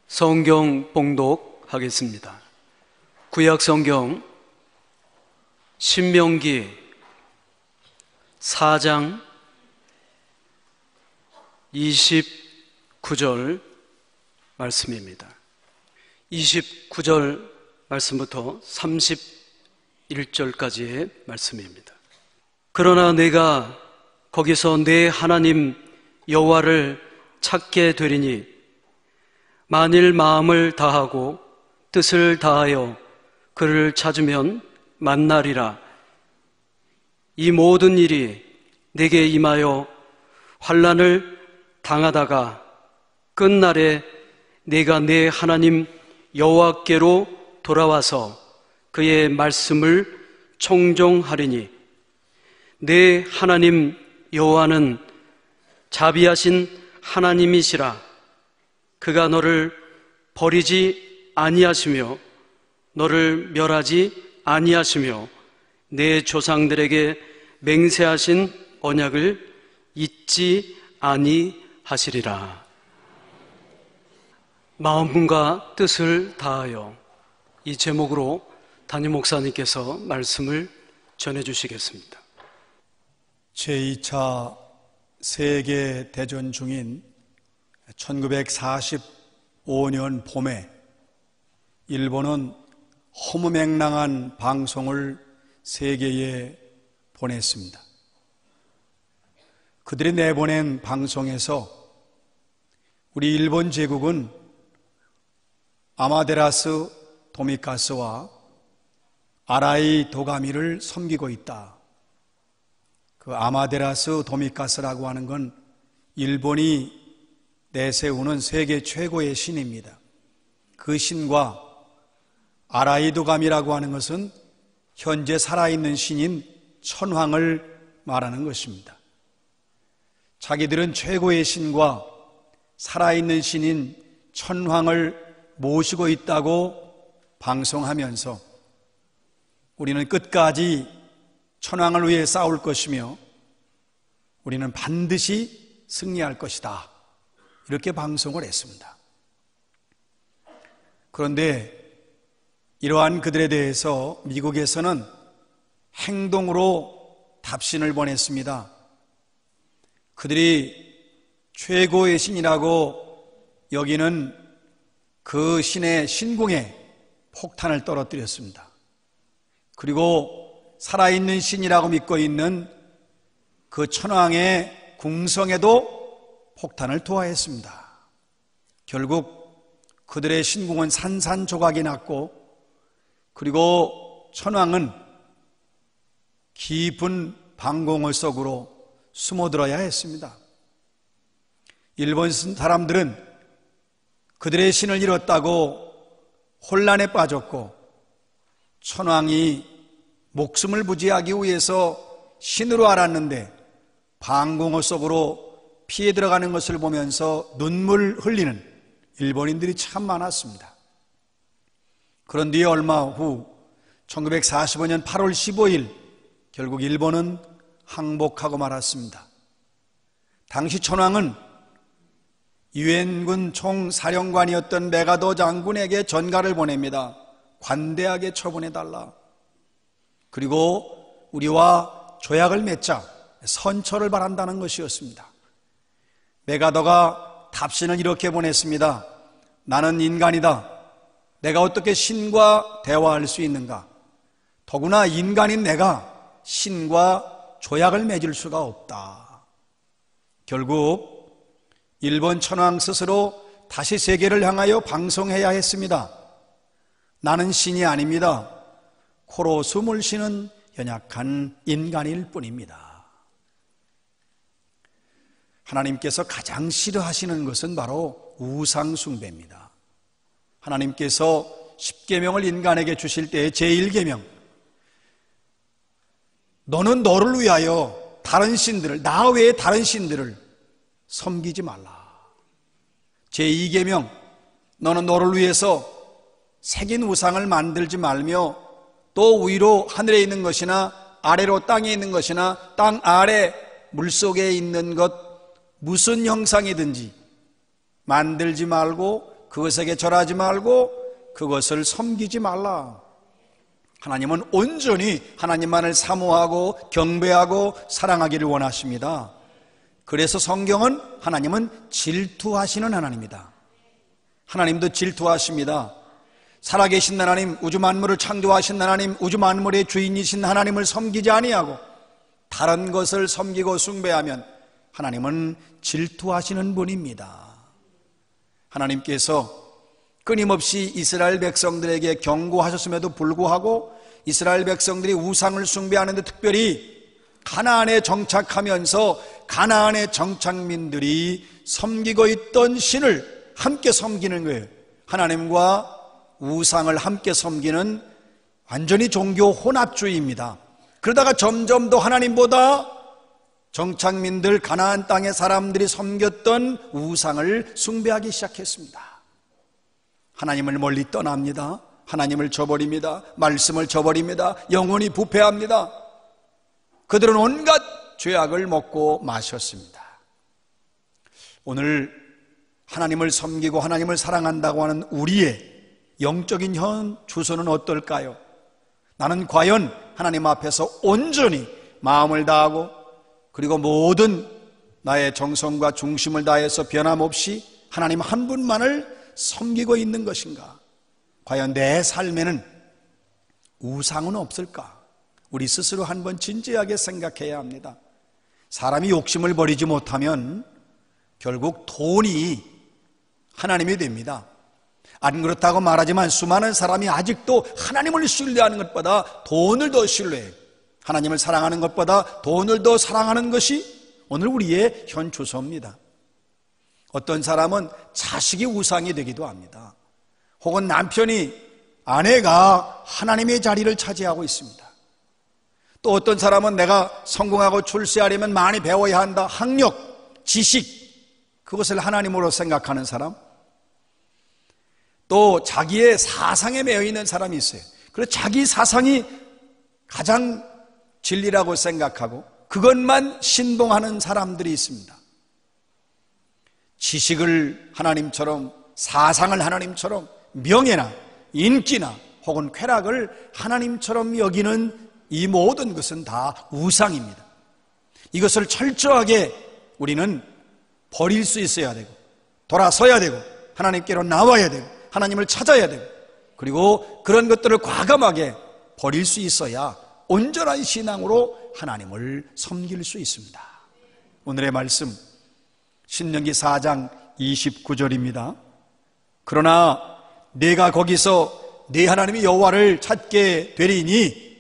성경 봉독하겠습니다. 구약 성경 신명기 4장 29절 말씀입니다. 29절 말씀부터 31절까지의 말씀입니다. 그러나 내가 거기서 내 하나님 여호와를 찾게 되리니 만일 마음을 다하고 뜻을 다하여 그를 찾으면 만나리라. 이 모든 일이 내게 임하여 환난을 당하다가 끝날에 내가 내 하나님 여호와께로 돌아와서 그의 말씀을 청종하리니 내 하나님 여호와는 자비하신 하나님이시라. 그가 너를 버리지 아니하시며 너를 멸하지 아니하시며 내 조상들에게 맹세하신 언약을 잊지 아니하시리라. 마음과 뜻을 다하여, 이 제목으로 담임 목사님께서 말씀을 전해주시겠습니다. 제2차 세계대전 중인 1945년 봄에 일본은 허무맹랑한 방송을 세계에 보냈습니다. 그들이 내보낸 방송에서 우리 일본 제국은 아마데라스 도미카스와 아라이 도가미를 섬기고 있다. 그 아마데라스 도미카스라고 하는 건 일본이 내세우는 세계 최고의 신입니다. 그 신과 아라이 도가미라고 하는 것은 현재 살아있는 신인 천황을 말하는 것입니다. 자기들은 최고의 신과 살아있는 신인 천황을 모시고 있다고 방송하면서 우리는 끝까지 천황을 위해 싸울 것이며 우리는 반드시 승리할 것이다, 이렇게 방송을 했습니다. 그런데 이러한 그들에 대해서 미국에서는 행동으로 답신을 보냈습니다. 그들이 최고의 신이라고 여기는 그 신의 신궁에 폭탄을 떨어뜨렸습니다. 그리고 살아있는 신이라고 믿고 있는 그 천황의 궁성에도 폭탄을 투하했습니다. 결국 그들의 신궁은 산산조각이 났고, 그리고 천황은 깊은 방공호 속으로 숨어들어야 했습니다. 일본 사람들은 그들의 신을 잃었다고 혼란에 빠졌고, 천황이 목숨을 부지하기 위해서 신으로 알았는데 방공호 속으로 피해 들어가는 것을 보면서 눈물 흘리는 일본인들이 참 많았습니다. 그런 뒤에 얼마 후 1945년 8월 15일 결국 일본은 항복하고 말았습니다. 당시 천황은 유엔군 총사령관이었던 메가도 장군에게 전가를 보냅니다. 관대하게 처분해달라. 그리고 우리와 조약을 맺자, 선처를 바란다는 것이었습니다. 메가더가 답신을 이렇게 보냈습니다. 나는 인간이다. 내가 어떻게 신과 대화할 수 있는가? 더구나 인간인 내가 신과 조약을 맺을 수가 없다. 결국 일본 천황 스스로 다시 세계를 향하여 방송해야 했습니다. 나는 신이 아닙니다. 코로 숨을 쉬는 연약한 인간일 뿐입니다. 하나님께서 가장 싫어하시는 것은 바로 우상숭배입니다. 하나님께서 십계명을 인간에게 주실 때의 제1계명, 너는 너를 위하여 다른 신들을, 나 외에 다른 신들을 섬기지 말라. 제2계명, 너는 너를 위해서 새긴 우상을 만들지 말며 또 위로 하늘에 있는 것이나 아래로 땅에 있는 것이나 땅 아래 물속에 있는 것 무슨 형상이든지 만들지 말고 그것에게 절하지 말고 그것을 섬기지 말라. 하나님은 온전히 하나님만을 사모하고 경배하고 사랑하기를 원하십니다. 그래서 성경은 하나님은 질투하시는 하나님이다. 하나님도 질투하십니다. 살아계신 하나님, 우주 만물을 창조하신 하나님, 우주 만물의 주인이신 하나님을 섬기지 아니하고 다른 것을 섬기고 숭배하면 하나님은 질투하시는 분입니다. 하나님께서 끊임없이 이스라엘 백성들에게 경고하셨음에도 불구하고 이스라엘 백성들이 우상을 숭배하는데 특별히 가나안에 정착하면서 가나안의 정착민들이 섬기고 있던 신을 함께 섬기는 거예요. 하나님과 우상을 함께 섬기는 완전히 종교 혼합주의입니다. 그러다가 점점 더 하나님보다 정착민들 가나안 땅의 사람들이 섬겼던 우상을 숭배하기 시작했습니다. 하나님을 멀리 떠납니다. 하나님을 저버립니다. 말씀을 저버립니다. 영혼이 부패합니다. 그들은 온갖 죄악을 먹고 마셨습니다. 오늘 하나님을 섬기고 하나님을 사랑한다고 하는 우리의 영적인 현 주소는 어떨까요? 나는 과연 하나님 앞에서 온전히 마음을 다하고 그리고 모든 나의 정성과 중심을 다해서 변함없이 하나님 한 분만을 섬기고 있는 것인가? 과연 내 삶에는 우상은 없을까? 우리 스스로 한번 진지하게 생각해야 합니다. 사람이 욕심을 버리지 못하면 결국 돈이 하나님이 됩니다. 안 그렇다고 말하지만 수많은 사람이 아직도 하나님을 신뢰하는 것보다 돈을 더 신뢰해요. 하나님을 사랑하는 것보다 돈을 더 사랑하는 것이 오늘 우리의 현 주소입니다. 어떤 사람은 자식이 우상이 되기도 합니다. 혹은 남편이 아내가 하나님의 자리를 차지하고 있습니다. 또 어떤 사람은 내가 성공하고 출세하려면 많이 배워야 한다. 학력, 지식, 그것을 하나님으로 생각하는 사람. 또 자기의 사상에 매여 있는 사람이 있어요. 그래서 자기 사상이 가장 진리라고 생각하고 그것만 신봉하는 사람들이 있습니다. 지식을 하나님처럼, 사상을 하나님처럼, 명예나 인기나 혹은 쾌락을 하나님처럼 여기는 이 모든 것은 다 우상입니다. 이것을 철저하게 우리는 버릴 수 있어야 되고 돌아서야 되고 하나님께로 나와야 되고 하나님을 찾아야 되고 그리고 그런 것들을 과감하게 버릴 수 있어야 온전한 신앙으로 하나님을 섬길 수 있습니다. 오늘의 말씀 신명기 4장 29절입니다. 그러나 내가 거기서 네 하나님의 여호와를 찾게 되리니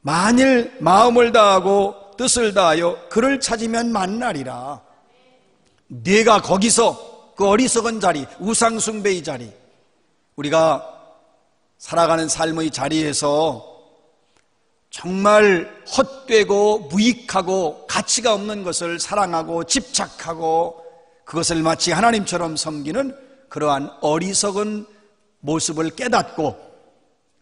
만일 마음을 다하고 뜻을 다하여 그를 찾으면 만나리라. 네가 거기서 그 어리석은 자리, 우상숭배의 자리, 우리가 살아가는 삶의 자리에서 정말 헛되고 무익하고 가치가 없는 것을 사랑하고 집착하고 그것을 마치 하나님처럼 섬기는 그러한 어리석은 모습을 깨닫고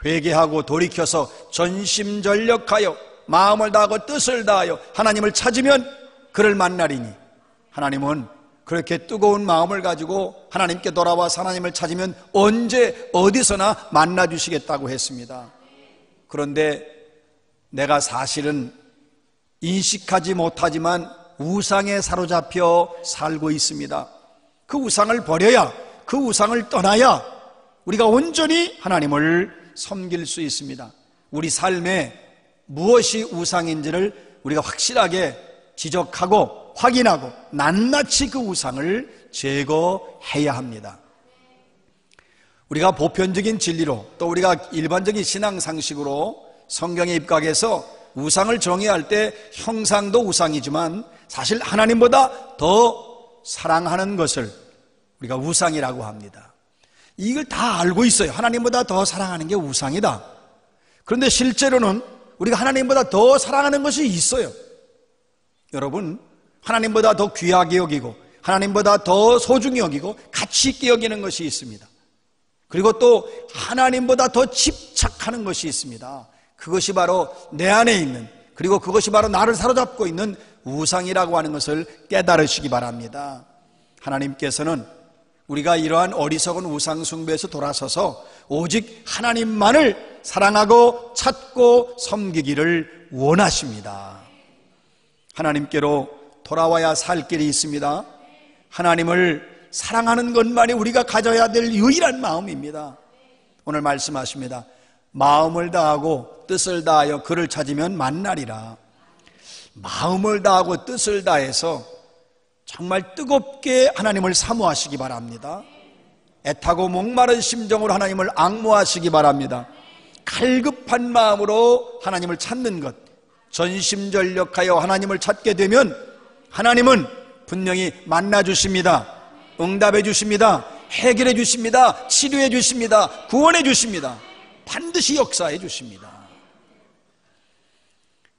회개하고 돌이켜서 전심전력하여 마음을 다하고 뜻을 다하여 하나님을 찾으면 그를 만나리니, 하나님은 그렇게 뜨거운 마음을 가지고 하나님께 돌아와서 하나님을 찾으면 언제 어디서나 만나주시겠다고 했습니다. 그런데 내가 사실은 인식하지 못하지만 우상에 사로잡혀 살고 있습니다. 그 우상을 버려야, 그 우상을 떠나야 우리가 온전히 하나님을 섬길 수 있습니다. 우리 삶에 무엇이 우상인지를 우리가 확실하게 지적하고 확인하고 낱낱이 그 우상을 제거해야 합니다. 우리가 보편적인 진리로 또 우리가 일반적인 신앙 상식으로 성경에 입각해서 우상을 정의할 때 형상도 우상이지만 사실 하나님보다 더 사랑하는 것을 우리가 우상이라고 합니다. 이걸 다 알고 있어요. 하나님보다 더 사랑하는 게 우상이다. 그런데 실제로는 우리가 하나님보다 더 사랑하는 것이 있어요. 여러분, 하나님보다 더 귀하게 여기고 하나님보다 더 소중히 여기고 가치 있게 여기는 것이 있습니다. 그리고 또 하나님보다 더 집착하는 것이 있습니다. 그것이 바로 내 안에 있는, 그리고 그것이 바로 나를 사로잡고 있는 우상이라고 하는 것을 깨달으시기 바랍니다. 하나님께서는 우리가 이러한 어리석은 우상숭배에서 돌아서서 오직 하나님만을 사랑하고 찾고 섬기기를 원하십니다. 하나님께로 돌아와야 살 길이 있습니다. 하나님을 사랑하는 것만이 우리가 가져야 될 유일한 마음입니다. 오늘 말씀하십니다. 마음을 다하고 뜻을 다하여 그를 찾으면 만나리라. 마음을 다하고 뜻을 다해서 정말 뜨겁게 하나님을 사모하시기 바랍니다. 애타고 목마른 심정으로 하나님을 앙모하시기 바랍니다. 갈급한 마음으로 하나님을 찾는 것, 전심전력하여 하나님을 찾게 되면 하나님은 분명히 만나주십니다. 응답해 주십니다. 해결해 주십니다. 치료해 주십니다. 구원해 주십니다. 반드시 역사해 주십니다.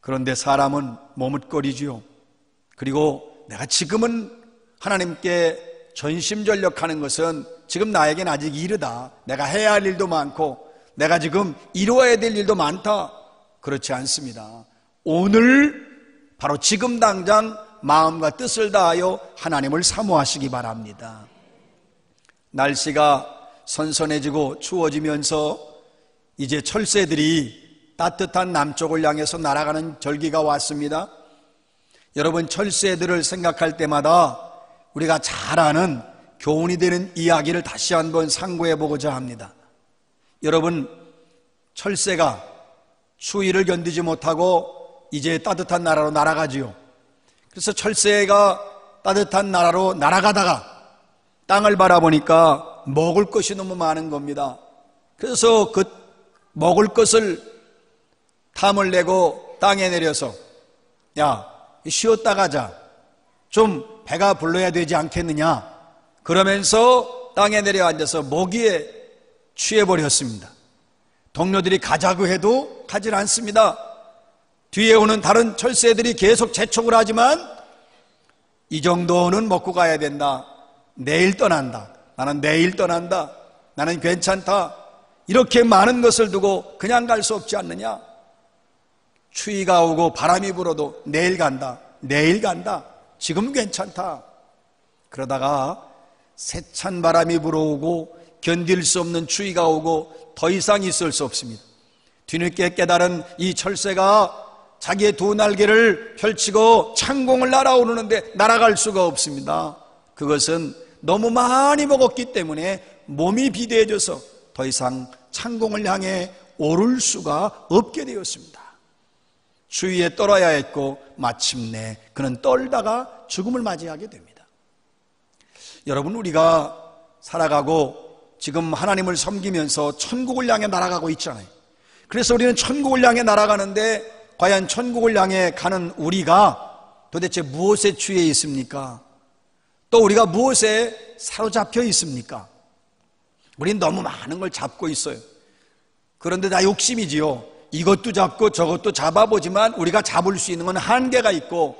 그런데 사람은 머뭇거리지요. 그리고 내가 지금은 하나님께 전심전력하는 것은 지금 나에겐 아직 이르다. 내가 해야 할 일도 많고 내가 지금 이루어야 될 일도 많다. 그렇지 않습니다. 오늘 바로 지금 당장 마음과 뜻을 다하여 하나님을 사모하시기 바랍니다. 날씨가 선선해지고 추워지면서 이제 철새들이 따뜻한 남쪽을 향해서 날아가는 절기가 왔습니다. 여러분, 철새들을 생각할 때마다 우리가 잘 아는 교훈이 되는 이야기를 다시 한번 상고해 보고자 합니다. 여러분, 철새가 추위를 견디지 못하고 이제 따뜻한 나라로 날아가지요. 그래서 철새가 따뜻한 나라로 날아가다가 땅을 바라보니까 먹을 것이 너무 많은 겁니다. 그래서 그 먹을 것을 탐을 내고 땅에 내려서, 야, 쉬었다 가자. 좀 배가 불러야 되지 않겠느냐. 그러면서 땅에 내려앉아서 먹이에 취해버렸습니다. 동료들이 가자고 해도 가질 않습니다. 뒤에 오는 다른 철새들이 계속 재촉을 하지만 이 정도는 먹고 가야 된다. 내일 떠난다. 나는 내일 떠난다. 나는 괜찮다. 이렇게 많은 것을 두고 그냥 갈 수 없지 않느냐. 추위가 오고 바람이 불어도 내일 간다. 내일 간다. 지금 괜찮다. 그러다가 세찬 바람이 불어오고 견딜 수 없는 추위가 오고 더 이상 있을 수 없습니다. 뒤늦게 깨달은 이 철새가 자기의 두 날개를 펼치고 창공을 날아오르는데 날아갈 수가 없습니다. 그것은 너무 많이 먹었기 때문에 몸이 비대해져서 더 이상 창공을 향해 오를 수가 없게 되었습니다. 추위에 떨어야 했고 마침내 그는 떨다가 죽음을 맞이하게 됩니다. 여러분, 우리가 살아가고 지금 하나님을 섬기면서 천국을 향해 날아가고 있잖아요. 그래서 우리는 천국을 향해 날아가는데 과연 천국을 향해 가는 우리가 도대체 무엇에 취해 있습니까? 또 우리가 무엇에 사로잡혀 있습니까? 우리는 너무 많은 걸 잡고 있어요. 그런데 다 욕심이지요. 이것도 잡고 저것도 잡아보지만 우리가 잡을 수 있는 건 한계가 있고,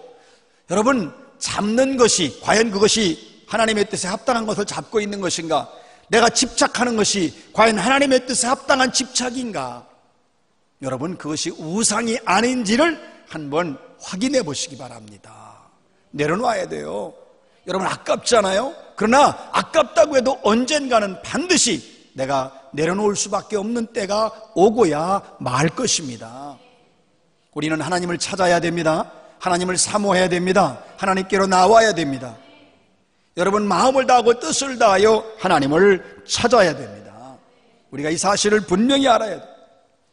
여러분, 잡는 것이 과연 그것이 하나님의 뜻에 합당한 것을 잡고 있는 것인가? 내가 집착하는 것이 과연 하나님의 뜻에 합당한 집착인가? 여러분, 그것이 우상이 아닌지를 한번 확인해 보시기 바랍니다. 내려놔야 돼요. 여러분, 아깝잖아요? 그러나 아깝다고 해도 언젠가는 반드시 내가 내려놓을 수밖에 없는 때가 오고야 말 것입니다. 우리는 하나님을 찾아야 됩니다. 하나님을 사모해야 됩니다. 하나님께로 나와야 됩니다. 여러분, 마음을 다하고 뜻을 다하여 하나님을 찾아야 됩니다. 우리가 이 사실을 분명히 알아야 돼요.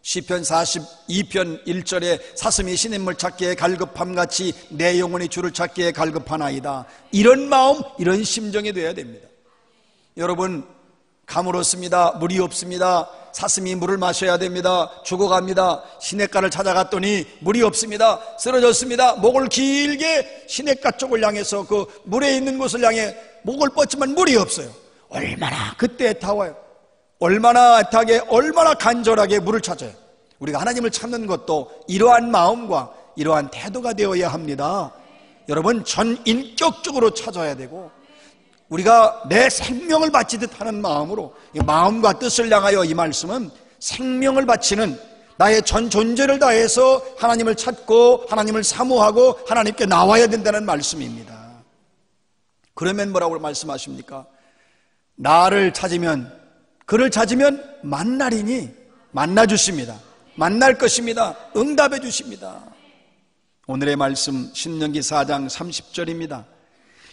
시편 42편 1절에 사슴이 시냇물 찾기에 갈급함같이 내 영혼이 주를 찾기에 갈급하나이다. 이런 마음, 이런 심정이 돼야 됩니다. 여러분, 가물었습니다. 물이 없습니다. 사슴이 물을 마셔야 됩니다. 죽어갑니다. 시냇가를 찾아갔더니 물이 없습니다. 쓰러졌습니다. 목을 길게 시냇가 쪽을 향해서 그 물에 있는 곳을 향해 목을 뻗지만 물이 없어요. 얼마나 그때 애타워요. 얼마나 애타게, 얼마나 간절하게 물을 찾아요. 우리가 하나님을 찾는 것도 이러한 마음과 이러한 태도가 되어야 합니다. 여러분, 전인격적으로 찾아야 되고, 우리가 내 생명을 바치듯 하는 마음으로, 마음과 뜻을 향하여 이 말씀은 생명을 바치는, 나의 전 존재를 다해서 하나님을 찾고 하나님을 사모하고 하나님께 나와야 된다는 말씀입니다. 그러면 뭐라고 말씀하십니까? 나를 찾으면, 그를 찾으면 만나리니 만나 주십니다. 만날 것입니다. 응답해 주십니다. 오늘의 말씀 신명기 4장 30절입니다.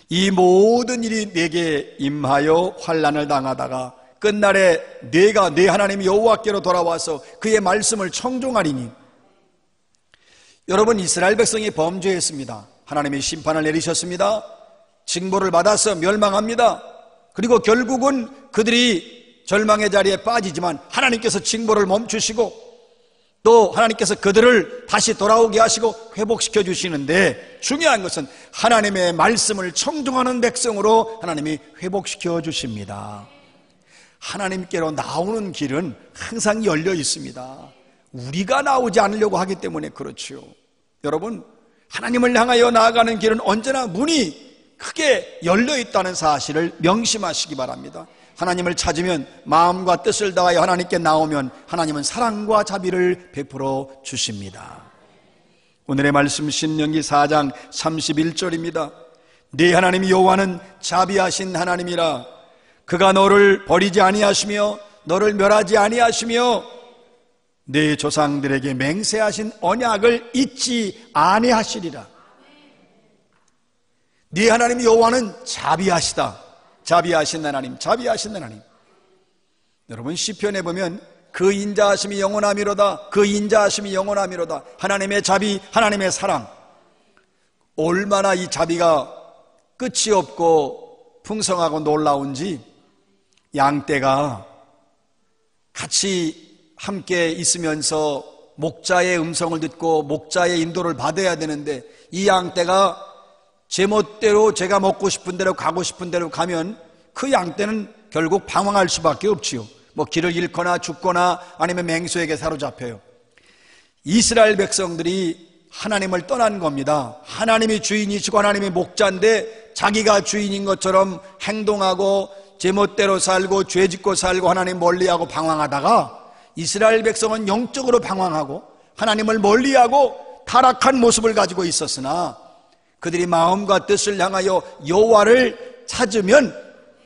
이 모든 일이 내게 임하여 환난을 당하다가 끝날에 내가 내 하나님 여호와께로 돌아와서 그의 말씀을 청종하리니. 여러분, 이스라엘 백성이 범죄했습니다. 하나님이 심판을 내리셨습니다. 징벌을 받아서 멸망합니다. 그리고 결국은 그들이 절망의 자리에 빠지지만 하나님께서 징벌을 멈추시고 또 하나님께서 그들을 다시 돌아오게 하시고 회복시켜 주시는데, 중요한 것은 하나님의 말씀을 청종하는 백성으로 하나님이 회복시켜 주십니다. 하나님께로 나오는 길은 항상 열려 있습니다. 우리가 나오지 않으려고 하기 때문에 그렇죠. 여러분, 하나님을 향하여 나아가는 길은 언제나 문이 크게 열려 있다는 사실을 명심하시기 바랍니다. 하나님을 찾으면, 마음과 뜻을 다하여 하나님께 나오면 하나님은 사랑과 자비를 베풀어 주십니다. 오늘의 말씀 신명기 4장 31절입니다. 네 하나님 여호와는 자비하신 하나님이라. 그가 너를 버리지 아니하시며 너를 멸하지 아니하시며 네 조상들에게 맹세하신 언약을 잊지 아니하시리라. 네 하나님 여호와는 자비하시다. 자비하신 하나님, 자비하신 하나님. 여러분, 시편에 보면 그 인자하심이 영원하미로다, 그 인자하심이 영원하미로다. 하나님의 자비, 하나님의 사랑. 얼마나 이 자비가 끝이 없고 풍성하고 놀라운지, 양떼가 같이 함께 있으면서 목자의 음성을 듣고 목자의 인도를 받아야 되는데, 이 양떼가 제멋대로 제가 먹고 싶은 대로 가고 싶은 대로 가면 그 양떼는 결국 방황할 수밖에 없지요. 뭐 길을 잃거나 죽거나 아니면 맹수에게 사로잡혀요. 이스라엘 백성들이 하나님을 떠난 겁니다. 하나님이 주인이시고 하나님이 목자인데 자기가 주인인 것처럼 행동하고 제멋대로 살고 죄짓고 살고 하나님 멀리하고 방황하다가, 이스라엘 백성은 영적으로 방황하고 하나님을 멀리하고 타락한 모습을 가지고 있었으나, 그들이 마음과 뜻을 향하여 여호와를 찾으면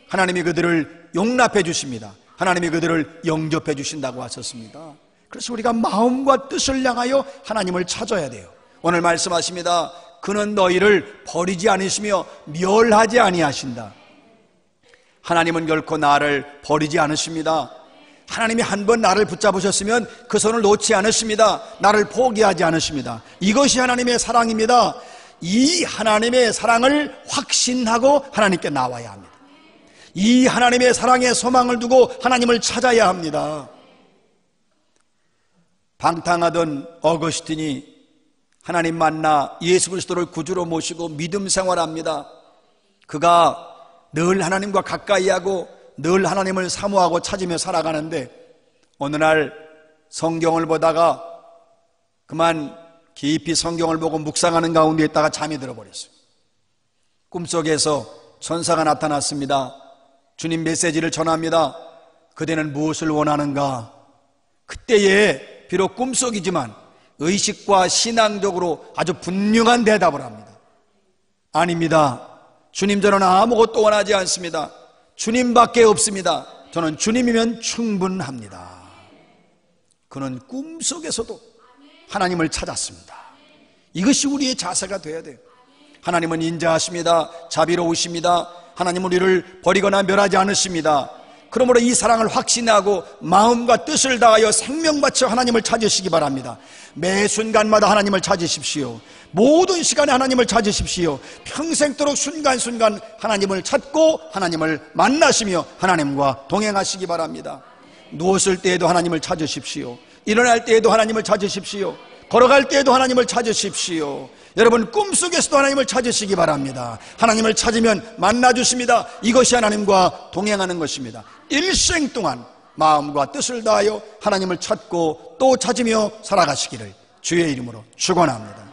하나님이 그들을 용납해 주십니다. 하나님이 그들을 영접해 주신다고 하셨습니다. 그래서 우리가 마음과 뜻을 향하여 하나님을 찾아야 돼요. 오늘 말씀하십니다. 그는 너희를 버리지 않으시며 멸하지 아니하신다. 하나님은 결코 나를 버리지 않으십니다. 하나님이 한 번 나를 붙잡으셨으면 그 손을 놓지 않으십니다. 나를 포기하지 않으십니다. 이것이 하나님의 사랑입니다. 이 하나님의 사랑을 확신하고 하나님께 나와야 합니다. 이 하나님의 사랑에 소망을 두고 하나님을 찾아야 합니다. 방탕하던 어거스틴이 하나님 만나 예수 그리스도를 구주로 모시고 믿음 생활합니다. 그가 늘 하나님과 가까이 하고 늘 하나님을 사모하고 찾으며 살아가는데, 어느 날 성경을 보다가 그만 깊이 성경을 보고 묵상하는 가운데 있다가 잠이 들어버렸어요. 꿈속에서 천사가 나타났습니다. 주님 메시지를 전합니다. 그대는 무엇을 원하는가? 그때에 비록 꿈속이지만 의식과 신앙적으로 아주 분명한 대답을 합니다. 아닙니다. 주님, 저는 아무것도 원하지 않습니다. 주님밖에 없습니다. 저는 주님이면 충분합니다. 그는 꿈속에서도 하나님을 찾았습니다. 이것이 우리의 자세가 되어야 돼요. 하나님은 인자하십니다. 자비로우십니다. 하나님은 우리를 버리거나 멸하지 않으십니다. 그러므로 이 사랑을 확신하고 마음과 뜻을 다하여 생명 바쳐 하나님을 찾으시기 바랍니다. 매 순간마다 하나님을 찾으십시오. 모든 시간에 하나님을 찾으십시오. 평생도록 순간순간 하나님을 찾고 하나님을 만나시며 하나님과 동행하시기 바랍니다. 누웠을 때에도 하나님을 찾으십시오. 일어날 때에도 하나님을 찾으십시오. 걸어갈 때에도 하나님을 찾으십시오. 여러분, 꿈속에서도 하나님을 찾으시기 바랍니다. 하나님을 찾으면 만나주십니다. 이것이 하나님과 동행하는 것입니다. 일생 동안 마음과 뜻을 다하여 하나님을 찾고 또 찾으며 살아가시기를 주의 이름으로 축원합니다.